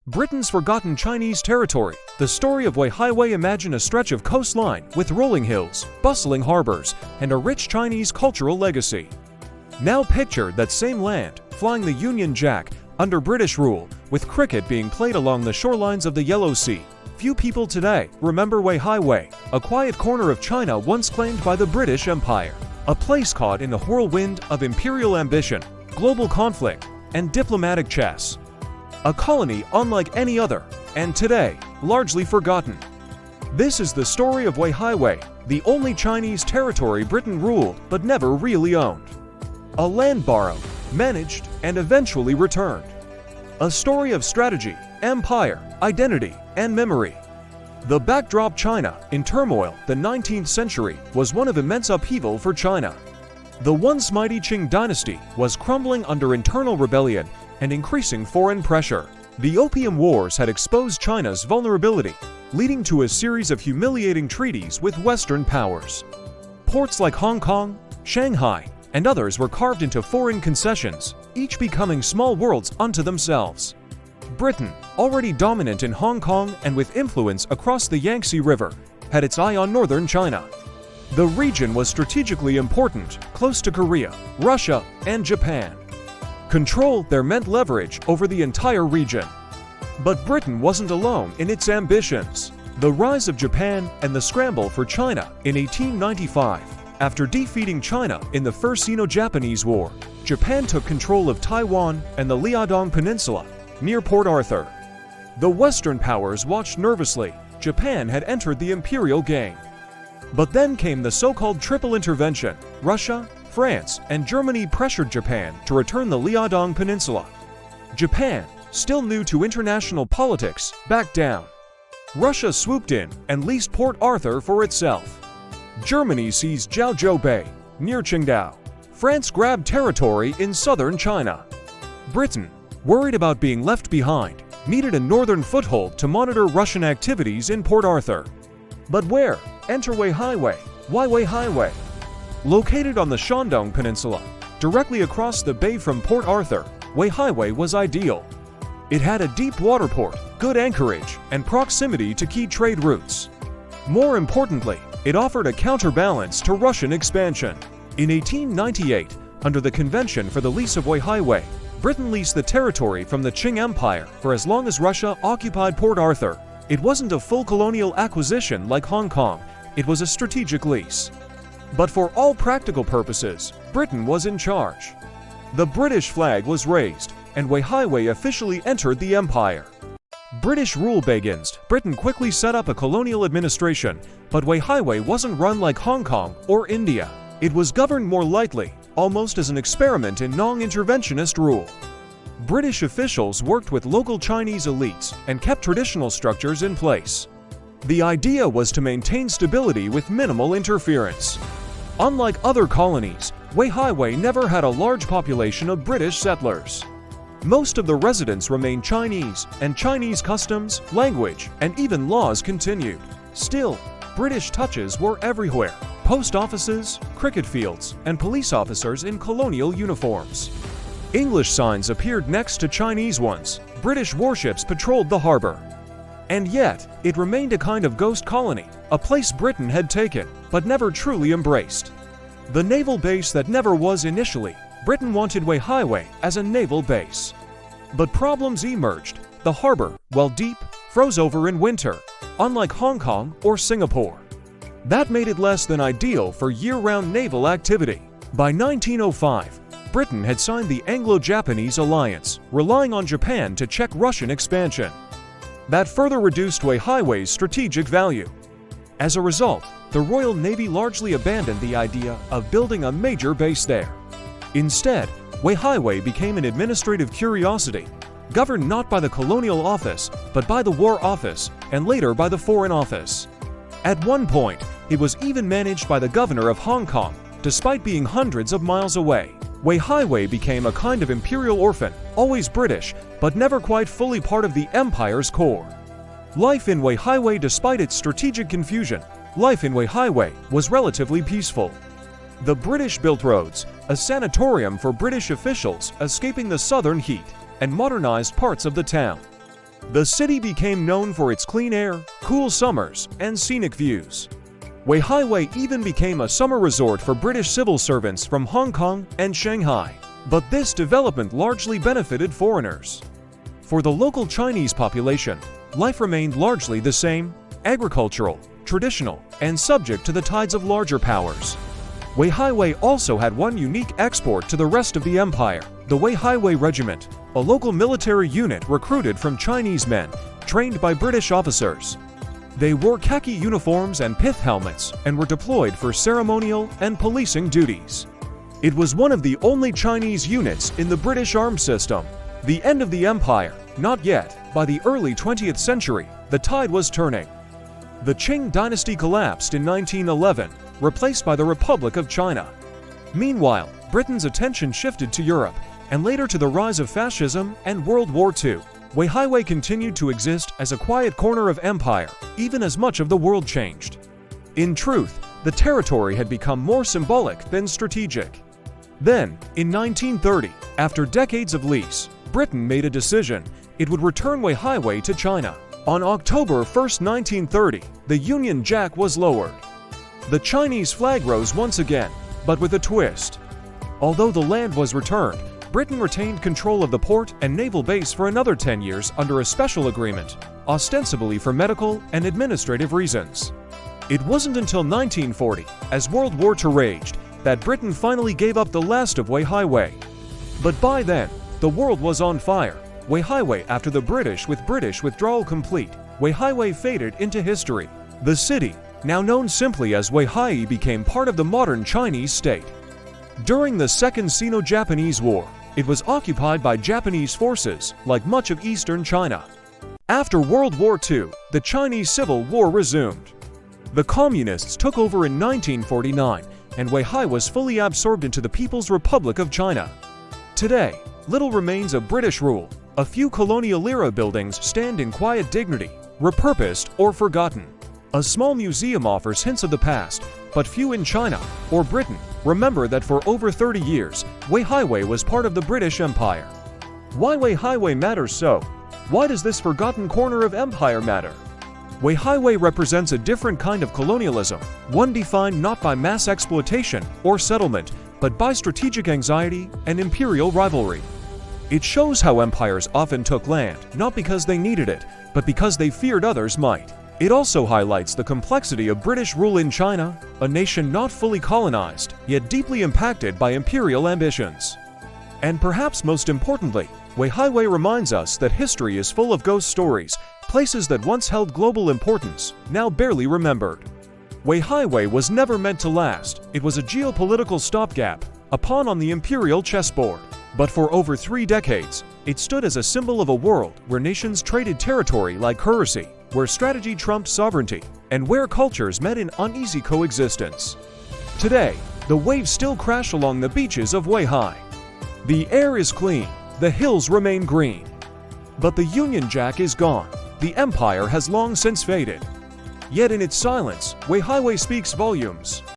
Britain's forgotten Chinese territory, the story of Weihaiwei. Imagine a stretch of coastline with rolling hills, bustling harbors, and a rich Chinese cultural legacy. Now picture that same land, flying the Union Jack, under British rule, with cricket being played along the shorelines of the Yellow Sea. Few people today remember Weihaiwei, a quiet corner of China once claimed by the British Empire, a place caught in the whirlwind of imperial ambition, global conflict, and diplomatic chess. A colony unlike any other, and today, largely forgotten. This is the story of Weihaiwei, the only Chinese territory Britain ruled but never really owned. A land borrowed, managed, and eventually returned. A story of strategy, empire, identity, and memory. The backdrop: China, in turmoil. The 19th century was one of immense upheaval for China. The once mighty Qing dynasty was crumbling under internal rebellion and increasing foreign pressure. The Opium Wars had exposed China's vulnerability, leading to a series of humiliating treaties with Western powers. Ports like Hong Kong, Shanghai, and others were carved into foreign concessions, each becoming small worlds unto themselves. Britain, already dominant in Hong Kong and with influence across the Yangtze River, had its eye on northern China. The region was strategically important, close to Korea, Russia, and Japan. Control there meant leverage over the entire region. But Britain wasn't alone in its ambitions. The rise of Japan and the scramble for China in 1895. After defeating China in the First Sino-Japanese War, Japan took control of Taiwan and the Shandong Peninsula, near Port Arthur. The Western powers watched nervously. Japan had entered the imperial game. But then came the so-called Triple Intervention. Russia, France, and Germany pressured Japan to return the Shandong Peninsula. Japan, still new to international politics, backed down. Russia swooped in and leased Port Arthur for itself. Germany seized Jiaozhou Bay, near Qingdao. France grabbed territory in southern China. Britain, worried about being left behind, needed a northern foothold to monitor Russian activities in Port Arthur. But where? Enter Weihaiwei. Why Weihaiwei? Located on the Shandong Peninsula, directly across the bay from Port Arthur, Weihaiwei was ideal. It had a deep water port, good anchorage, and proximity to key trade routes. More importantly, it offered a counterbalance to Russian expansion. In 1898, under the Convention for the Lease of Weihaiwei, Britain leased the territory from the Qing Empire for as long as Russia occupied Port Arthur. It wasn't a full colonial acquisition like Hong Kong, it was a strategic lease. But for all practical purposes, Britain was in charge. The British flag was raised, and Weihaiwei officially entered the empire. British rule begins. Britain quickly set up a colonial administration, but Weihaiwei wasn't run like Hong Kong or India. It was governed more lightly, almost as an experiment in non-interventionist rule. British officials worked with local Chinese elites and kept traditional structures in place. The idea was to maintain stability with minimal interference. Unlike other colonies, Weihaiwei never had a large population of British settlers. Most of the residents remained Chinese, and Chinese customs, language, and even laws continued. Still, British touches were everywhere: post offices, cricket fields, and police officers in colonial uniforms. English signs appeared next to Chinese ones. British warships patrolled the harbor. And yet, it remained a kind of ghost colony, a place Britain had taken, but never truly embraced. The naval base that never was initially. Britain wanted Weihaiwei as a naval base. But problems emerged. The harbor, while deep, froze over in winter, unlike Hong Kong or Singapore. That made it less than ideal for year-round naval activity. By 1905, Britain had signed the Anglo-Japanese alliance, relying on Japan to check Russian expansion. That further reduced Weihaiwei's strategic value. As a result, the Royal Navy largely abandoned the idea of building a major base there. Instead, Weihaiwei became an administrative curiosity, governed not by the Colonial Office, but by the War Office, and later by the Foreign Office. At one point, it was even managed by the governor of Hong Kong, despite being hundreds of miles away. Weihaiwei became a kind of imperial orphan, always British, but never quite fully part of the empire's core. Life in Weihaiwei, despite its strategic confusion, life in Weihaiwei was relatively peaceful. The British built roads, a sanatorium for British officials escaping the southern heat, and modernized parts of the town. The city became known for its clean air, cool summers, and scenic views. Weihaiwei even became a summer resort for British civil servants from Hong Kong and Shanghai. But this development largely benefited foreigners. For the local Chinese population, life remained largely the same: agricultural, traditional, and subject to the tides of larger powers. Weihaiwei also had one unique export to the rest of the empire: the Weihaiwei Regiment, a local military unit recruited from Chinese men, trained by British officers. They wore khaki uniforms and pith helmets and were deployed for ceremonial and policing duties. It was one of the only Chinese units in the British armed system. The end of the empire, not yet. By the early 20th century, the tide was turning. The Qing dynasty collapsed in 1911, replaced by the Republic of China. Meanwhile, Britain's attention shifted to Europe, and later to the rise of fascism and World War II. Weihaiwei continued to exist as a quiet corner of empire, even as much of the world changed. In truth, the territory had become more symbolic than strategic. Then, in 1930, after decades of lease, Britain made a decision: it would return Weihaiwei to China. On October 1, 1930, the Union Jack was lowered. The Chinese flag rose once again, but with a twist. Although the land was returned, Britain retained control of the port and naval base for another 10 years under a special agreement, ostensibly for medical and administrative reasons. It wasn't until 1940, as World War II raged, that Britain finally gave up the last of Weihaiwei. But by then, the world was on fire. Weihaiwei, after the British withdrawal complete, Weihaiwei faded into history. The city, now known simply as Weihai, became part of the modern Chinese state. During the Second Sino-Japanese War, it was occupied by Japanese forces, like much of eastern China. After World War II, the Chinese Civil War resumed. The Communists took over in 1949, and Weihai was fully absorbed into the People's Republic of China. Today, little remains of British rule. A few colonial-era buildings stand in quiet dignity, repurposed or forgotten. A small museum offers hints of the past, but few in China or Britain remember that for over 30 years, Weihaiwei was part of the British Empire. Why Weihaiwei matters so? Why does this forgotten corner of empire matter? Weihaiwei represents a different kind of colonialism, one defined not by mass exploitation or settlement, but by strategic anxiety and imperial rivalry. It shows how empires often took land, not because they needed it, but because they feared others might. It also highlights the complexity of British rule in China, a nation not fully colonized, yet deeply impacted by imperial ambitions. And perhaps most importantly, Weihaiwei reminds us that history is full of ghost stories, places that once held global importance, now barely remembered. Weihaiwei was never meant to last. It was a geopolitical stopgap, a pawn on the imperial chessboard. But for over 3 decades, it stood as a symbol of a world where nations traded territory like currency, where strategy trumped sovereignty, and where cultures met in uneasy coexistence. Today, the waves still crash along the beaches of Weihai. The air is clean, the hills remain green. But the Union Jack is gone. The empire has long since faded. Yet in its silence, Weihaiwei speaks volumes.